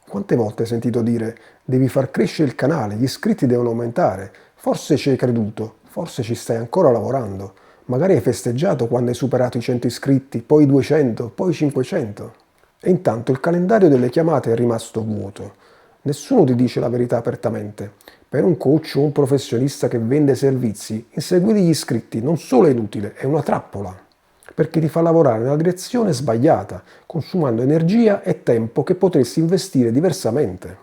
Quante volte hai sentito dire devi far crescere il canale, gli iscritti devono aumentare, forse ci hai creduto, forse ci stai ancora lavorando, magari hai festeggiato quando hai superato i 100 iscritti, poi i 200, poi i 500. E intanto il calendario delle chiamate è rimasto vuoto. Nessuno ti dice la verità apertamente. Per un coach o un professionista che vende servizi, inseguire gli iscritti non solo è inutile, è una trappola perché ti fa lavorare nella direzione sbagliata, consumando energia e tempo che potresti investire diversamente.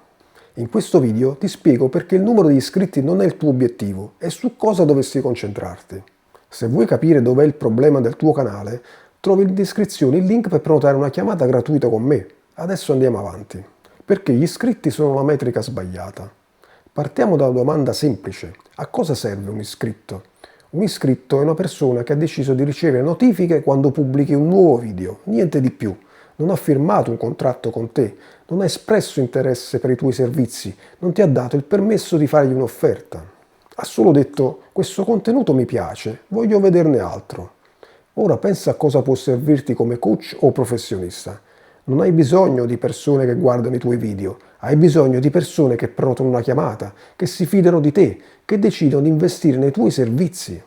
In questo video ti spiego perché il numero di iscritti non è il tuo obiettivo e su cosa dovresti concentrarti. Se vuoi capire dov'è il problema del tuo canale, trovi in descrizione il link per prenotare una chiamata gratuita con me. Adesso andiamo avanti. Perché gli iscritti sono la metrica sbagliata? Partiamo da una domanda semplice. A cosa serve un iscritto? Un iscritto è una persona che ha deciso di ricevere notifiche quando pubblichi un nuovo video, niente di più. Non ha firmato un contratto con te, non ha espresso interesse per i tuoi servizi, non ti ha dato il permesso di fargli un'offerta. Ha solo detto: questo contenuto mi piace, voglio vederne altro. Ora pensa a cosa può servirti come coach o professionista. Non hai bisogno di persone che guardano i tuoi video, hai bisogno di persone che prenotano una chiamata, che si fidano di te, che decidono di investire nei tuoi servizi.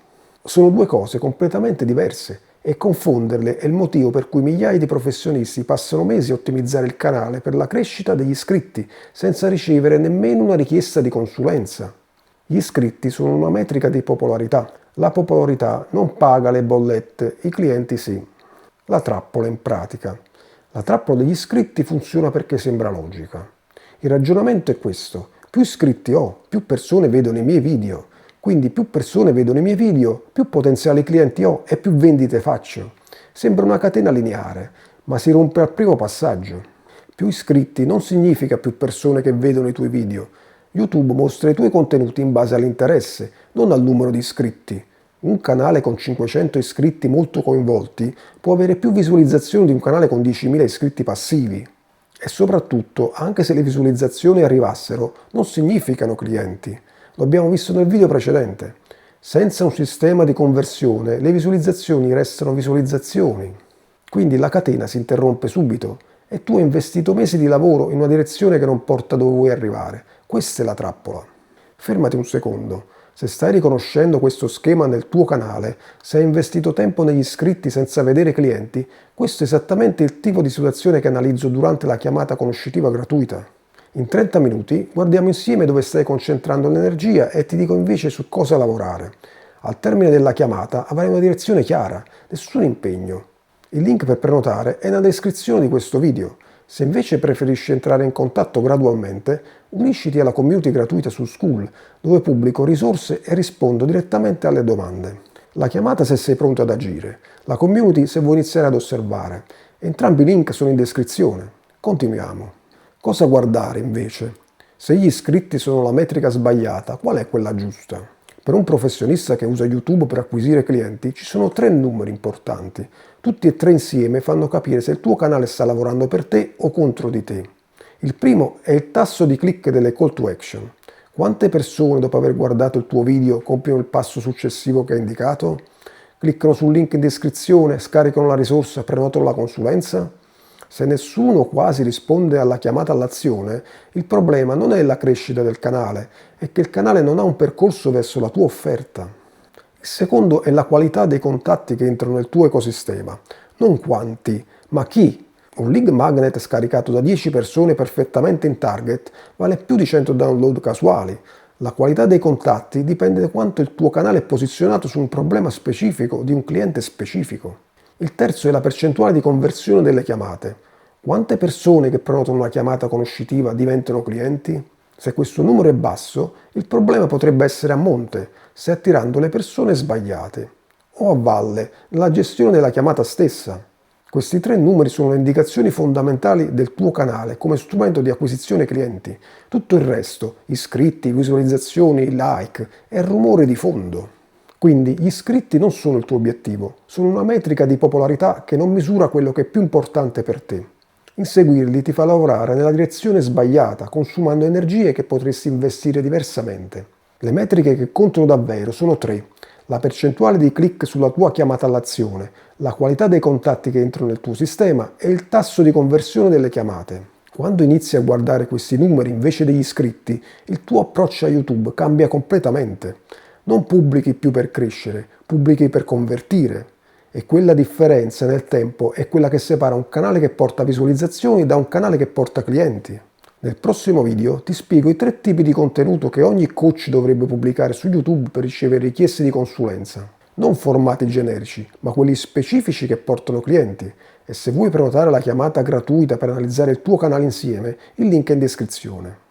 Sono due cose completamente diverse e confonderle è il motivo per cui migliaia di professionisti passano mesi a ottimizzare il canale per la crescita degli iscritti senza ricevere nemmeno una richiesta di consulenza. Gli iscritti sono una metrica di popolarità. La popolarità non paga le bollette, i clienti sì. La trappola in pratica. La trappola degli iscritti funziona perché sembra logica. Il ragionamento è questo: più iscritti ho, più persone vedono i miei video. Quindi più persone vedono i miei video, più potenziali clienti ho e più vendite faccio. Sembra una catena lineare, ma si rompe al primo passaggio. Più iscritti non significa più persone che vedono i tuoi video. YouTube mostra i tuoi contenuti in base all'interesse, non al numero di iscritti. Un canale con 500 iscritti molto coinvolti può avere più visualizzazioni di un canale con 10.000 iscritti passivi. E soprattutto, anche se le visualizzazioni arrivassero, non significano clienti. Lo abbiamo visto nel video precedente. Senza un sistema di conversione, le visualizzazioni restano visualizzazioni. Quindi la catena si interrompe subito e tu hai investito mesi di lavoro in una direzione che non porta dove vuoi arrivare. Questa è la trappola. Fermati un secondo. Se stai riconoscendo questo schema nel tuo canale, se hai investito tempo negli iscritti senza vedere clienti, questo è esattamente il tipo di situazione che analizzo durante la chiamata conoscitiva gratuita. In 30 minuti guardiamo insieme dove stai concentrando l'energia e ti dico invece su cosa lavorare. Al termine della chiamata avrai una direzione chiara, nessun impegno. Il link per prenotare è nella descrizione di questo video. Se invece preferisci entrare in contatto gradualmente, unisciti alla community gratuita su School, dove pubblico risorse e rispondo direttamente alle domande. La chiamata se sei pronto ad agire, la community se vuoi iniziare ad osservare. Entrambi i link sono in descrizione. Continuiamo. Cosa guardare invece? Se gli iscritti sono la metrica sbagliata, qual è quella giusta? Per un professionista che usa YouTube per acquisire clienti ci sono 3 numeri importanti. Tutti e 3 insieme fanno capire se il tuo canale sta lavorando per te o contro di te. Il primo è il tasso di click delle call to action. Quante persone dopo aver guardato il tuo video compiono il passo successivo che hai indicato? Cliccano sul link in descrizione, scaricano la risorsa e prenotano la consulenza? Se nessuno quasi risponde alla chiamata all'azione, il problema non è la crescita del canale, è che il canale non ha un percorso verso la tua offerta. Il secondo è la qualità dei contatti che entrano nel tuo ecosistema, non quanti, ma chi. Un lead magnet scaricato da 10 persone perfettamente in target vale più di 100 download casuali. La qualità dei contatti dipende da quanto il tuo canale è posizionato su un problema specifico di un cliente specifico. Il terzo è la percentuale di conversione delle chiamate. Quante persone che prenotano una chiamata conoscitiva diventano clienti? Se questo numero è basso, il problema potrebbe essere a monte, se attirando le persone sbagliate, o a valle, nella gestione della chiamata stessa. Questi 3 numeri sono le indicazioni fondamentali del tuo canale come strumento di acquisizione clienti. Tutto il resto, iscritti, visualizzazioni, like, è rumore di fondo. Quindi gli iscritti non sono il tuo obiettivo, sono una metrica di popolarità che non misura quello che è più importante per te. Inseguirli ti fa lavorare nella direzione sbagliata, consumando energie che potresti investire diversamente. Le metriche che contano davvero sono 3. La percentuale di click sulla tua chiamata all'azione, la qualità dei contatti che entrano nel tuo sistema e il tasso di conversione delle chiamate. Quando inizi a guardare questi numeri invece degli iscritti, il tuo approccio a YouTube cambia completamente. Non pubblichi più per crescere, pubblichi per convertire. E quella differenza nel tempo è quella che separa un canale che porta visualizzazioni da un canale che porta clienti. Nel prossimo video ti spiego i 3 tipi di contenuto che ogni coach dovrebbe pubblicare su YouTube per ricevere richieste di consulenza. Non formati generici, ma quelli specifici che portano clienti. E se vuoi prenotare la chiamata gratuita per analizzare il tuo canale insieme, il link è in descrizione.